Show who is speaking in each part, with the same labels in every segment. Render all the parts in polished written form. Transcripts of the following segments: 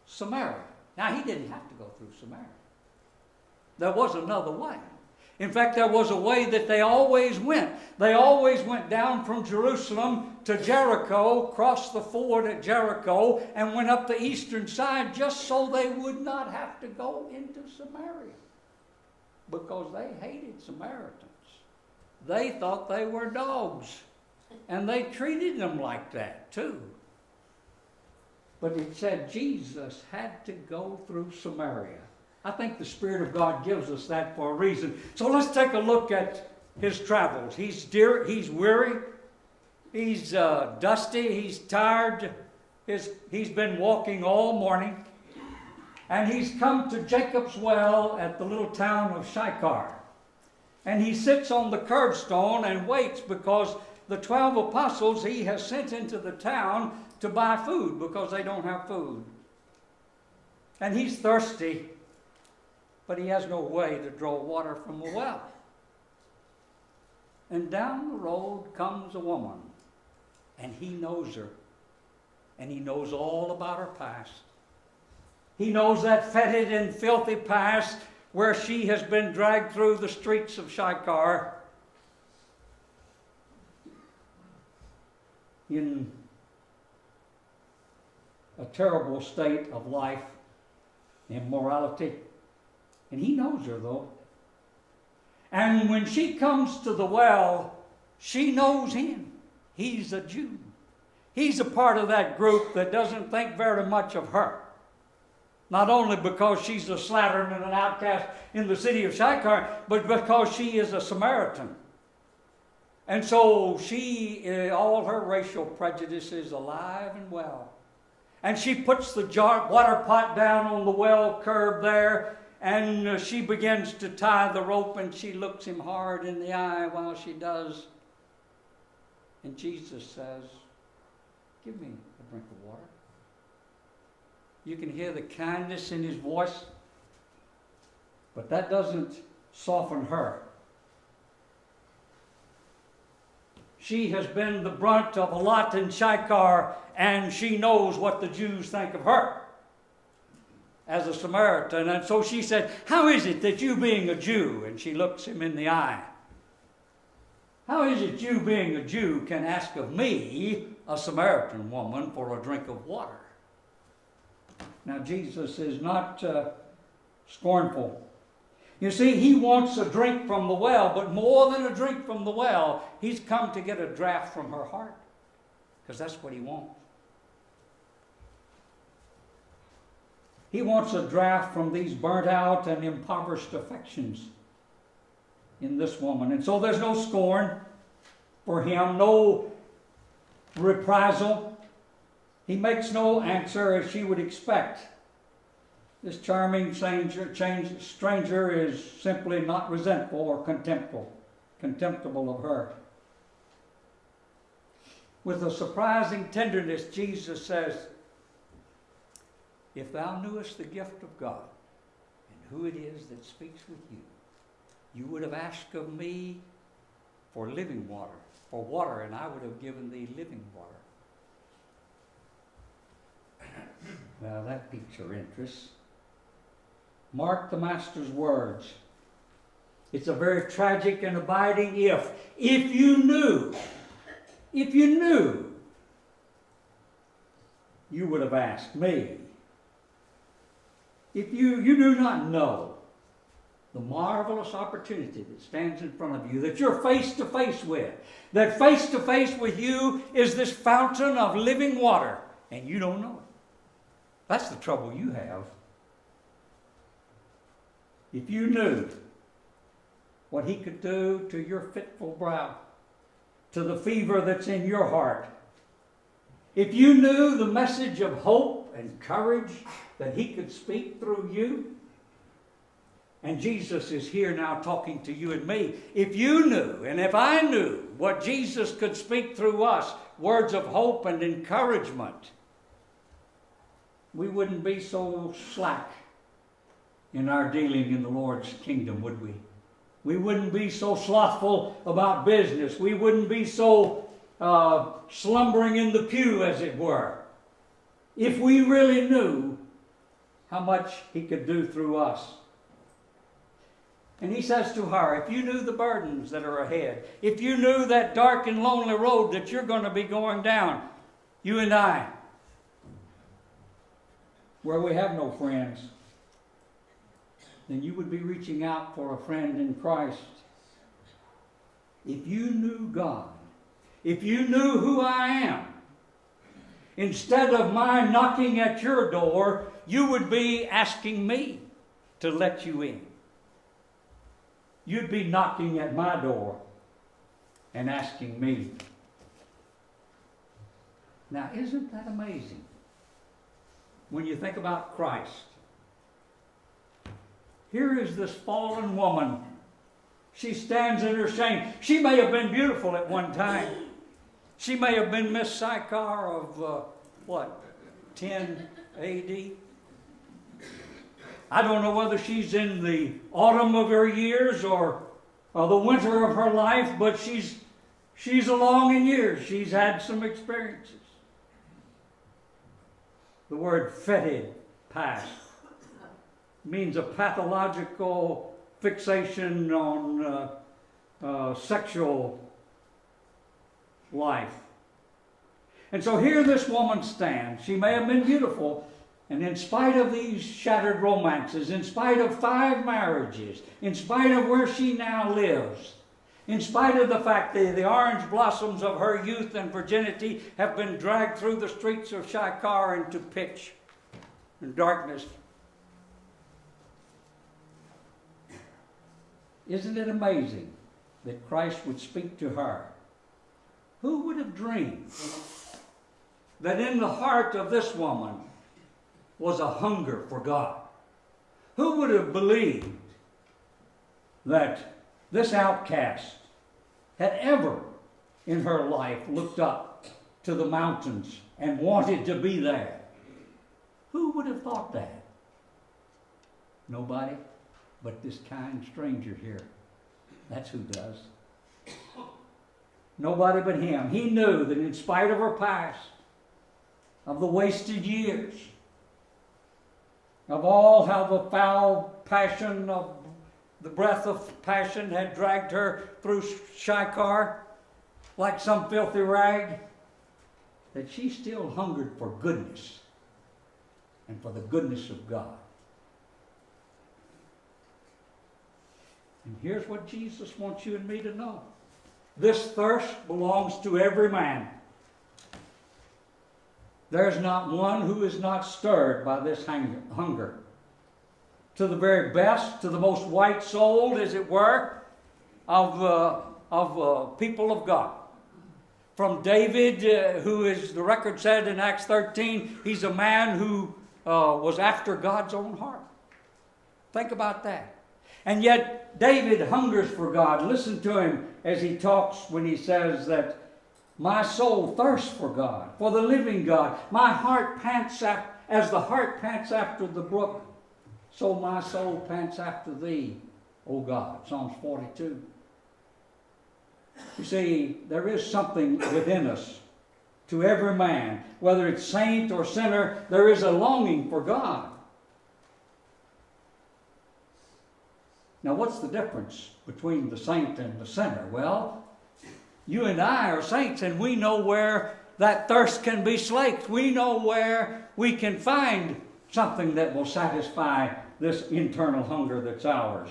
Speaker 1: Samaria. Now, he didn't have to go through Samaria. There was another way. In fact, there was a way that they always went. They always went down from Jerusalem to Jericho, crossed the ford at Jericho, and went up the eastern side just so they would not have to go into Samaria. Because they hated Samaritans. They thought they were dogs. And they treated them like that too. But it said Jesus had to go through Samaria. I think the Spirit of God gives us that for a reason. So let's take a look at his travels. He's weary. He's dusty. He's tired. He's been walking all morning. And he's come to Jacob's well at the little town of Sychar. And he sits on the curbstone and waits because the 12 apostles he has sent into the town to buy food because they don't have food. And he's thirsty, but he has no way to draw water from the well. And down the road comes a woman, and he knows her, and he knows all about her past. He knows that fetid and filthy past where she has been dragged through the streets of Sychar in a terrible state of life, immorality. And he knows her, though. And when she comes to the well, she knows him. He's a Jew. He's a part of that group that doesn't think very much of her. Not only because she's a slattern and an outcast in the city of Sychar, but because she is a Samaritan. And so she, all her racial prejudices alive and well. And she puts the water pot down on the well curb there, and she begins to tie the rope, and she looks him hard in the eye while she does. And Jesus says, "Give me a drink of water." You can hear the kindness in his voice, but that doesn't soften her. She has been the brunt of a lot in Sychar, and she knows what the Jews think of her as a Samaritan. And so she said, "How is it that you being a Jew," and she looks him in the eye, "how is it you being a Jew can ask of me, a Samaritan woman, for a drink of water?" Now Jesus is not scornful. You see, he wants a drink from the well, but more than a drink from the well, he's come to get a draft from her heart, because that's what he wants. He wants a draft from these burnt out and impoverished affections in this woman. And so there's no scorn for him, no reprisal. He makes no answer as she would expect. This charming stranger is simply not resentful or contemptible of her. With a surprising tenderness, Jesus says, "If thou knewest the gift of God and who it is that speaks with you, you would have asked of me for living water, and I would have given thee living water." Well, that piques your interest. Mark the Master's words. It's a very tragic and abiding if. If you knew, you would have asked me. If you do not know the marvelous opportunity that stands in front of you, that you're face to face with, that face to face with you is this fountain of living water, and you don't know it. That's the trouble you have. If you knew what he could do to your fitful brow, to the fever that's in your heart, if you knew the message of hope and courage that he could speak through you, and Jesus is here now talking to you and me. If you knew, and if I knew what Jesus could speak through us, words of hope and encouragement, we wouldn't be so slack in our dealing in the Lord's kingdom, would we? We wouldn't be so slothful about business. We wouldn't be so slumbering in the pew, as it were, if we really knew how much he could do through us. And he says to her, if you knew the burdens that are ahead, if you knew that dark and lonely road that you're going to be going down, you and I, where we have no friends, then you would be reaching out for a friend in Christ. If you knew God, if you knew who I am, instead of my knocking at your door, you would be asking me to let you in. You'd be knocking at my door and asking me. Now, isn't that amazing? When you think about Christ, here is this fallen woman. She stands in her shame. She may have been beautiful at one time. She may have been Miss Sychar of, 10 A.D.? I don't know whether she's in the autumn of her years or the winter of her life, but she's along in years. She's had some experiences. The word fetid, past, means a pathological fixation on sexual life. And so here this woman stands. She may have been beautiful, and in spite of these shattered romances, in spite of 5 marriages, in spite of where she now lives, in spite of the fact that the orange blossoms of her youth and virginity have been dragged through the streets of Sychar into pitch and darkness, isn't it amazing that Christ would speak to her? Who would have dreamed that in the heart of this woman was a hunger for God? Who would have believed that this outcast had ever in her life looked up to the mountains and wanted to be there? Who would have thought that? Nobody but this kind stranger here. That's who does. Nobody but him. He knew that in spite of her past, of the wasted years, of all how the foul passion of the breath of passion had dragged her through Sychar like some filthy rag, that she still hungered for goodness and for the goodness of God. And here's what Jesus wants you and me to know. This thirst belongs to every man. There's not one who is not stirred by this hunger. To the very best, to the most white-souled, as it were, of people of God. From David, who is, the record said in Acts 13, he's a man who was after God's own heart. Think about that. And yet, David hungers for God. Listen to him as he talks when he says that, my soul thirsts for God, for the living God. My heart pants as the hart pants after the brook, so my soul pants after thee, O God. Psalms 42. You see, there is something within us, to every man, whether it's saint or sinner, there is a longing for God. Now, what's the difference between the saint and the sinner? Well, you and I are saints, and we know where that thirst can be slaked. We know where we can find something that will satisfy this internal hunger that's ours.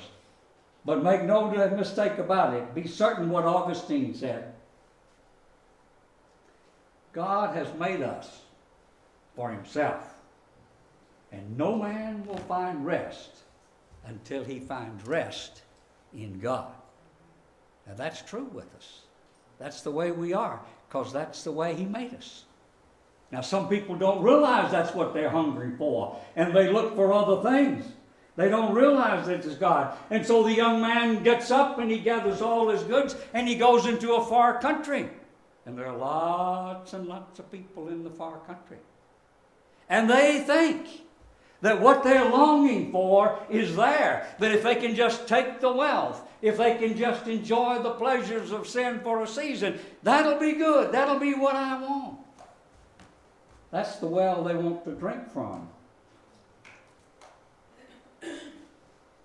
Speaker 1: But make no mistake about it. Be certain what Augustine said. God has made us for himself, and no man will find rest until he finds rest in God. Now that's true with us. That's the way we are, because that's the way he made us. Now some people don't realize that's what they're hungry for, and they look for other things. They don't realize that it's God. And so the young man gets up and he gathers all his goods and he goes into a far country. And there are lots and lots of people in the far country. And they think that what they're longing for is there. That if they can just take the wealth, if they can just enjoy the pleasures of sin for a season, that'll be good. That'll be what I want. That's the well they want to drink from.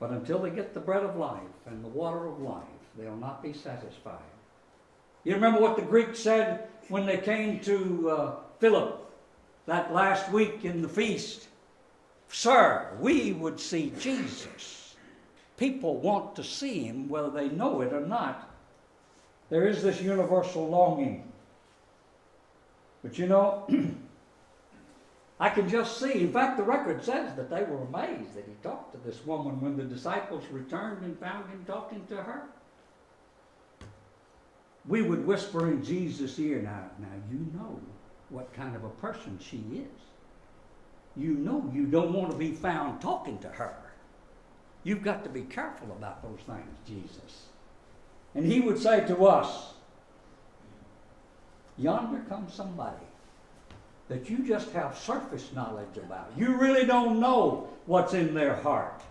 Speaker 1: But until they get the bread of life and the water of life, they'll not be satisfied. You remember what the Greeks said when they came to Philip that last week in the feast? Sir, we would see Jesus. People want to see him whether they know it or not. There is this universal longing. But you know, I can just see, in fact the record says that they were amazed that he talked to this woman when the disciples returned and found him talking to her. We would whisper in Jesus' ear, now you know what kind of a person she is. You know you don't want to be found talking to her. You've got to be careful about those things, Jesus. And he would say to us, yonder comes somebody that you just have surface knowledge about. You really don't know what's in their heart.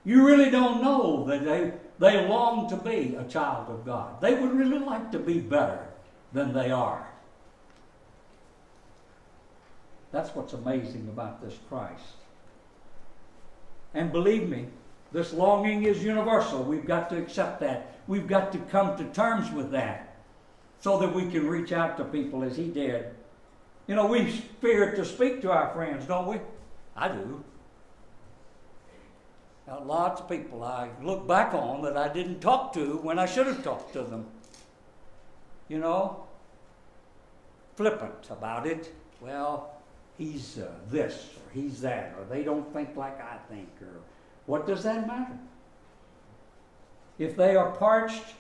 Speaker 1: You really don't know that they long to be a child of God. They would really like to be better than they are. That's what's amazing about this Christ. And believe me, this longing is universal. We've got to accept that. We've got to come to terms with that so that we can reach out to people as he did. You know, we fear to speak to our friends, don't we? I do. Now, lots of people I look back on that I didn't talk to when I should have talked to them. You know, flippant about it. Well, he's this or he's that, or they don't think like I think, or what does that matter? If they are parched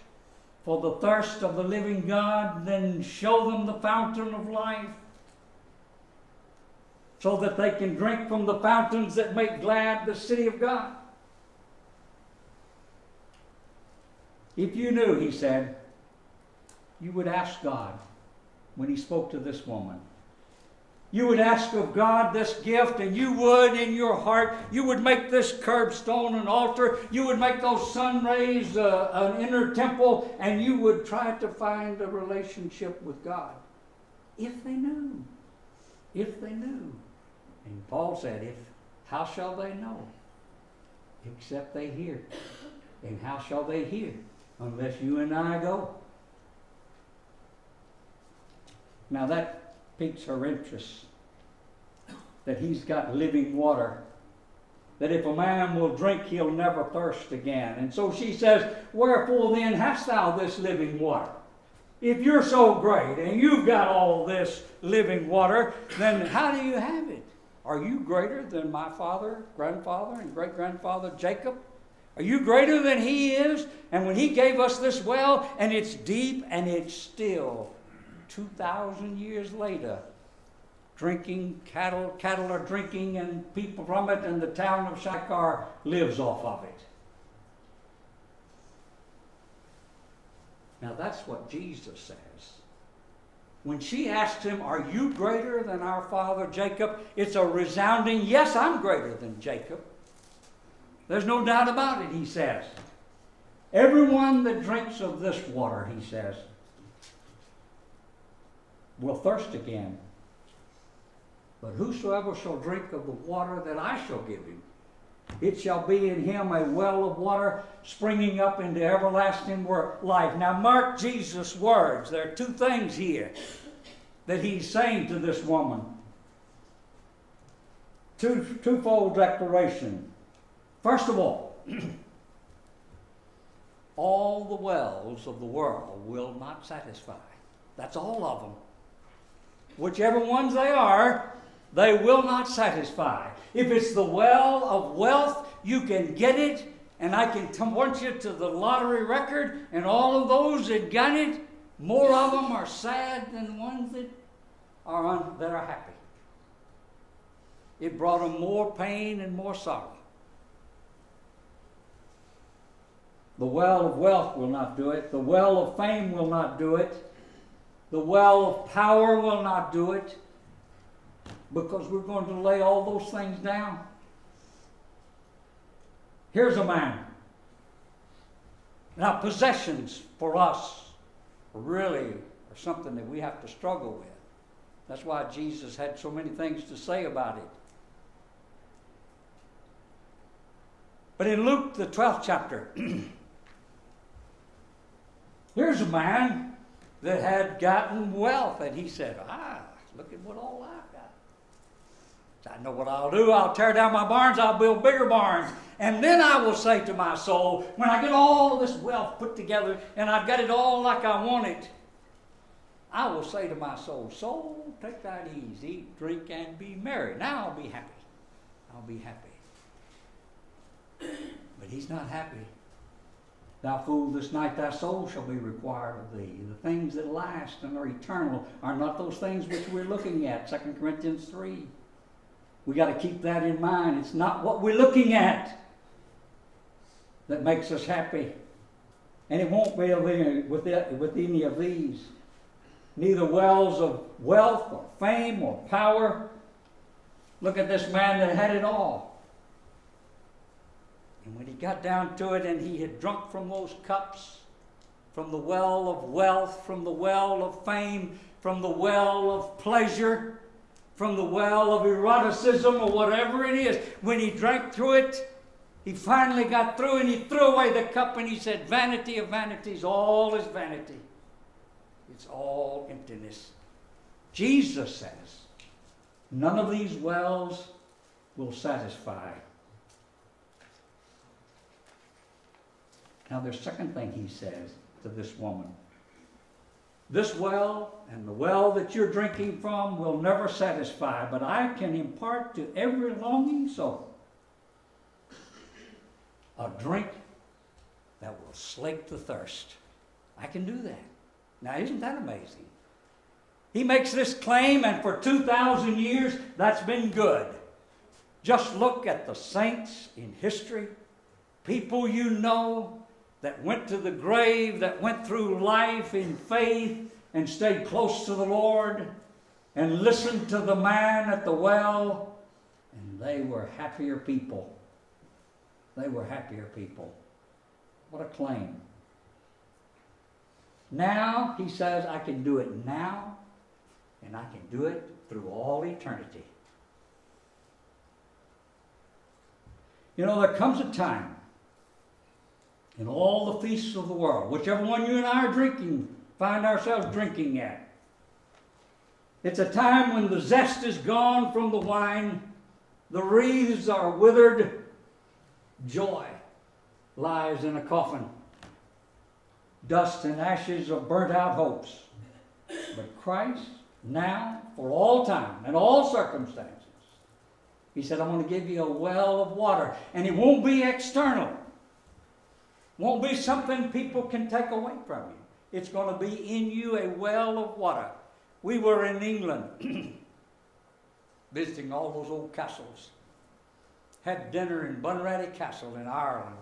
Speaker 1: for the thirst of the living God, then show them the fountain of life so that they can drink from the fountains that make glad the city of God. If you knew, he said, you would ask God when he spoke to this woman. You would ask of God this gift, and you would, in your heart, you would make this curbstone an altar. You would make those sun rays an inner temple, and you would try to find a relationship with God. If they knew. If they knew. And Paul said, how shall they know? Except they hear. And how shall they hear? Unless you and I go. Now that piques her interest, that he's got living water, that if a man will drink, he'll never thirst again. And so she says, wherefore then hast thou this living water? If you're so great and you've got all this living water, then how do you have it? Are you greater than my father, grandfather, and great-grandfather Jacob? Are you greater than he is? And when he gave us this well, and it's deep and it's still 2,000 years later, cattle are drinking, and people from it, and the town of Sychar lives off of it. Now that's what Jesus says. When she asked him, are you greater than our father Jacob? It's a resounding, yes, I'm greater than Jacob. There's no doubt about it, he says. Everyone that drinks of this water, he says, will thirst again. But whosoever shall drink of the water that I shall give him, it shall be in him a well of water springing up into everlasting life. Now mark Jesus' words. There are two things here that he's saying to this woman. Twofold declaration. First of all the wells of the world will not satisfy. That's all of them. Whichever ones they are, they will not satisfy. If it's the well of wealth, you can get it, and I can point you to the lottery record, and all of those that got it, more of them are sad than the ones that are happy. It brought them more pain and more sorrow. The well of wealth will not do it. The well of fame will not do it. The well of power will not do it, because we're going to lay all those things down. Here's a man. Now, possessions for us really are something that we have to struggle with. That's why Jesus had so many things to say about it. But in Luke, the 12th chapter, here's a man that had gotten wealth, and he said, look at what all I've got. So I know what I'll do. I'll tear down my barns, I'll build bigger barns. And then I will say to my soul, when I get all this wealth put together, and I've got it all like I want it, I will say to my soul, soul, take that ease, eat, drink, and be merry. Now I'll be happy. I'll be happy. But he's not happy. Thou fool, this night thy soul shall be required of thee. The things that last and are eternal are not those things which we're looking at. 2 Corinthians 3. We got to keep that in mind. It's not what we're looking at that makes us happy. And it won't be with any of these. Neither wells of wealth or fame or power. Look at this man that had it all. And when he got down to it and he had drunk from those cups, from the well of wealth, from the well of fame, from the well of pleasure, from the well of eroticism or whatever it is, when he drank through it, he finally got through and he threw away the cup and he said, vanity of vanities, all is vanity. It's all emptiness. Jesus says, none of these wells will satisfy. Now there's a second thing he says to this woman. This well and the well that you're drinking from will never satisfy, but I can impart to every longing soul a drink that will slake the thirst. I can do that. Now isn't that amazing? He makes this claim, and for 2,000 years that's been good. Just look at the saints in history, people you know, that went to the grave, that went through life in faith and stayed close to the Lord and listened to the man at the well, and they were happier people. They were happier people. What a claim. Now, he says, I can do it now, and I can do it through all eternity. You know, there comes a time in all the feasts of the world, whichever one you and I are drinking, find ourselves drinking at. It's a time when the zest is gone from the wine, the wreaths are withered, joy lies in a coffin, dust and ashes of burnt out hopes. But Christ, now, for all time and all circumstances, he said, I'm going to give you a well of water, and it won't be external. Won't be something people can take away from you. It's going to be in you a well of water. We were in England visiting all those old castles. Had dinner in Bunratty Castle in Ireland.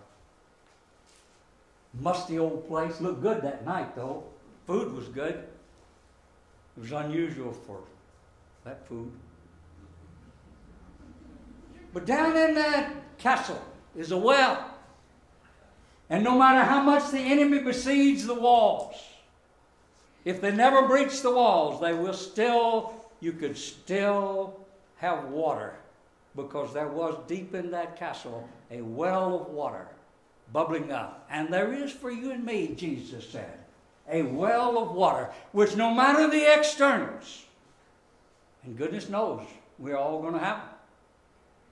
Speaker 1: Musty old place. Looked good that night though. Food was good. It was unusual for that food. But down in that castle is a well. And no matter how much the enemy besieges the walls, if they never breach the walls, you could still have water, because there was deep in that castle a well of water bubbling up. And there is for you and me, Jesus said, a well of water, which no matter the externals, and goodness knows we're all going to have it,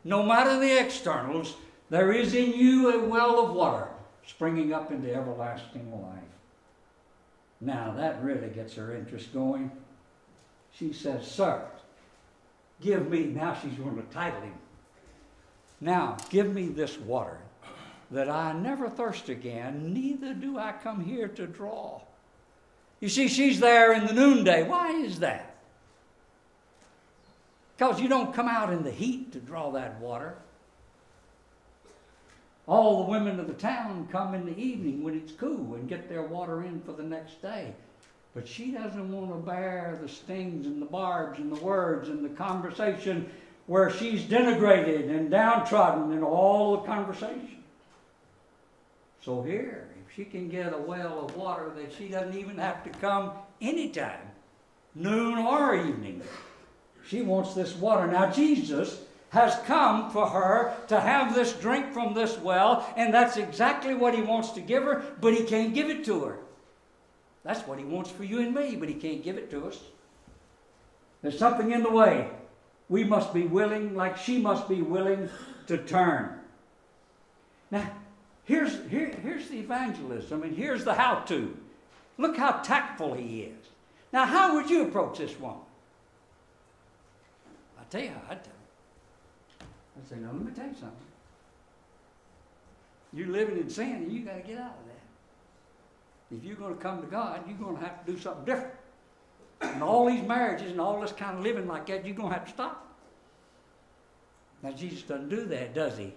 Speaker 1: no matter the externals, there is in you a well of water springing up into everlasting life. Now that really gets her interest going. She says, sir, give me, now she's going to title him. Now, give me this water, that I never thirst again, neither do I come here to draw. You see, she's there in the noonday. Why is that? Because you don't come out in the heat to draw that water. All the women of the town come in the evening when it's cool and get their water in for the next day. But she doesn't want to bear the stings and the barbs and the words and the conversation where she's denigrated and downtrodden in all the conversation. So here, if she can get a well of water that she doesn't even have to come anytime, noon or evening, she wants this water. Now Jesus has come for her to have this drink from this well, and that's exactly what he wants to give her, but he can't give it to her. That's what he wants for you and me, but he can't give it to us. There's something in the way. We must be willing, like she must be willing, to turn. Now, here's the evangelism, and here's the how-to. Look how tactful he is. Now, how would you approach this woman? I tell you how I'd tell her. I'd say, now let me tell you something. You're living in sin, and you got to get out of that. If you're going to come to God, you're going to have to do something different. And all these marriages and all this kind of living like that, you're going to have to stop. Now, Jesus doesn't do that, does he?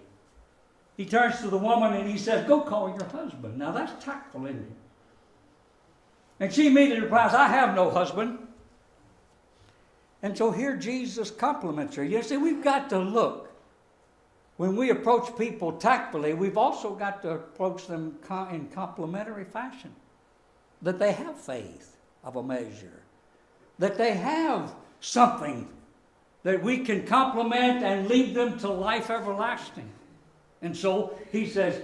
Speaker 1: He turns to the woman and he says, go call your husband. Now, that's tactful, isn't it? And she immediately replies, I have no husband. And so here Jesus compliments her. You see, we've got to look. When we approach people tactfully, we've also got to approach them in complimentary fashion. That they have faith of a measure. That they have something that we can compliment and lead them to life everlasting. And so he says,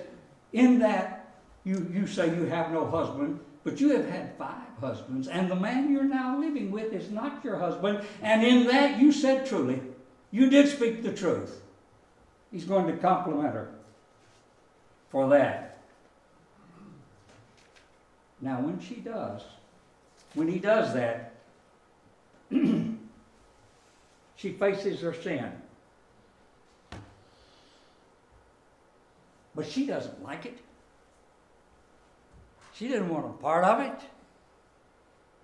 Speaker 1: in that you say you have no husband, but you have had 5 husbands, and the man you're now living with is not your husband, and in that you said truly, you did speak the truth. He's going to compliment her for that. Now when he does that, she faces her sin. But she doesn't like it. She didn't want a part of it.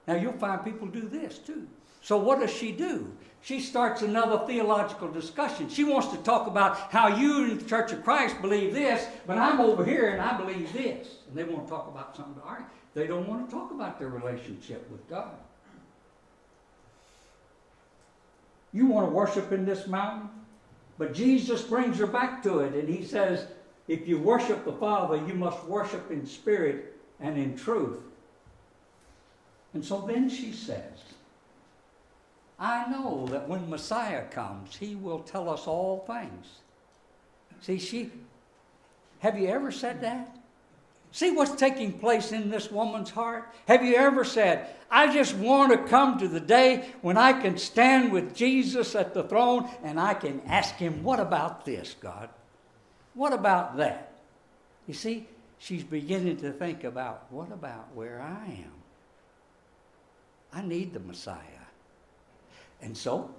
Speaker 1: Now you'll find people do this too. So what does she do? She starts another theological discussion. She wants to talk about how you in the Church of Christ believe this, but I'm over here and I believe this. And they want to talk about something to argue. They don't want to talk about their relationship with God. You want to worship in this mountain? But Jesus brings her back to it, and he says, if you worship the Father, you must worship in spirit and in truth. And so then she says, I know that when Messiah comes, he will tell us all things. See, have you ever said that? See what's taking place in this woman's heart? Have you ever said, I just want to come to the day when I can stand with Jesus at the throne and I can ask him, what about this, God? What about that? You see, she's beginning to think about, what about where I am? I need the Messiah. And so,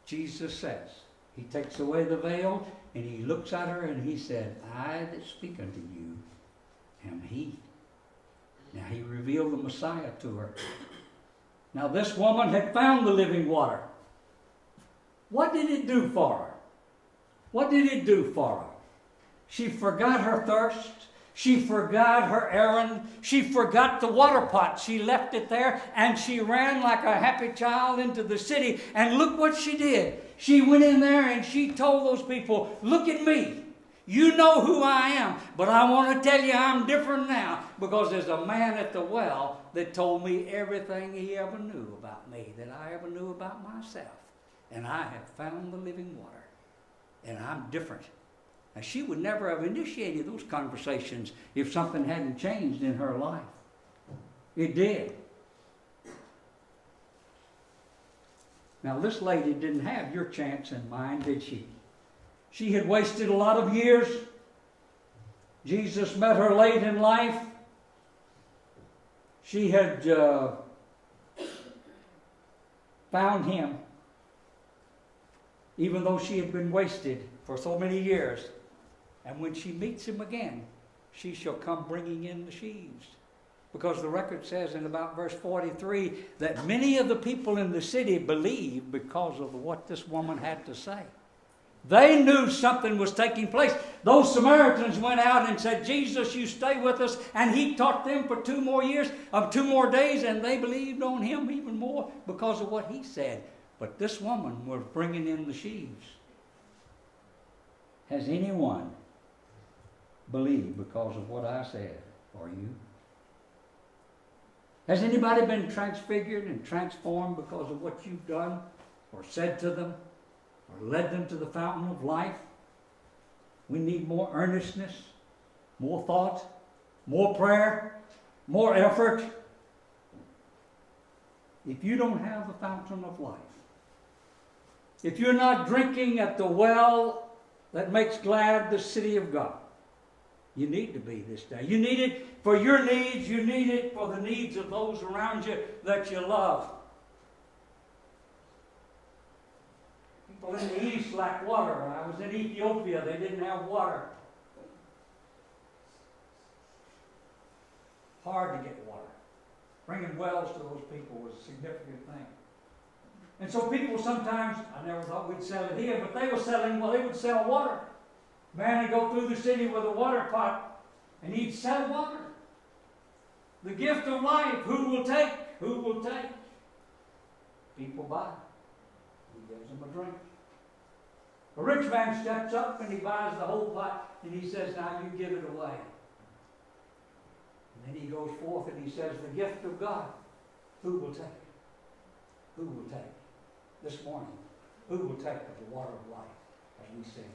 Speaker 1: Jesus says, he takes away the veil and he looks at her and he said, I that speak unto you am he. Now he revealed the Messiah to her. Now this woman had found the living water. What did it do for her? What did it do for her? She forgot her thirst. She forgot her errand. She forgot the water pot. She left it there and she ran like a happy child into the city. And look what she did. She went in there and she told those people, look at me. You know who I am, but I want to tell you I'm different now because there's a man at the well that told me everything he ever knew about me, that I ever knew about myself. And I have found the living water. And I'm different. Now, she would never have initiated those conversations if something hadn't changed in her life. It did. Now, this lady didn't have your chance in mind, did she? She had wasted a lot of years. Jesus met her late in life. She had found him, even though she had been wasted for so many years. And when she meets him again, she shall come bringing in the sheaves. Because the record says in about verse 43 that many of the people in the city believed because of what this woman had to say. They knew something was taking place. Those Samaritans went out and said, Jesus, you stay with us. And he taught them for 2 more years, 2 more days, and they believed on him even more because of what he said. But this woman was bringing in the sheaves. Has anyone believed because of what I said for you? Has anybody been transfigured and transformed because of what you've done or said to them? or led them to the fountain of life. We need more earnestness, more thought, more prayer, more effort. If you don't have the fountain of life, if you're not drinking at the well that makes glad the city of God, you need to be this day. You need it for your needs. You need it for the needs of those around you that you love. People in the East lack water. When I was in Ethiopia, they didn't have water. Hard to get water. Bringing wells to those people was a significant thing. And so people sometimes, I never thought we'd sell it here, but they were selling, well, they would sell water. Man would go through the city with a water pot, and he'd sell water. The gift of life, who will take? Who will take? People buy. He gives them a drink. A rich man steps up and he buys the whole pot, and he says, now you give it away. And then he goes forth and he says, the gift of God, who will take? Who will take? This morning, who will take of the water of life as we sing?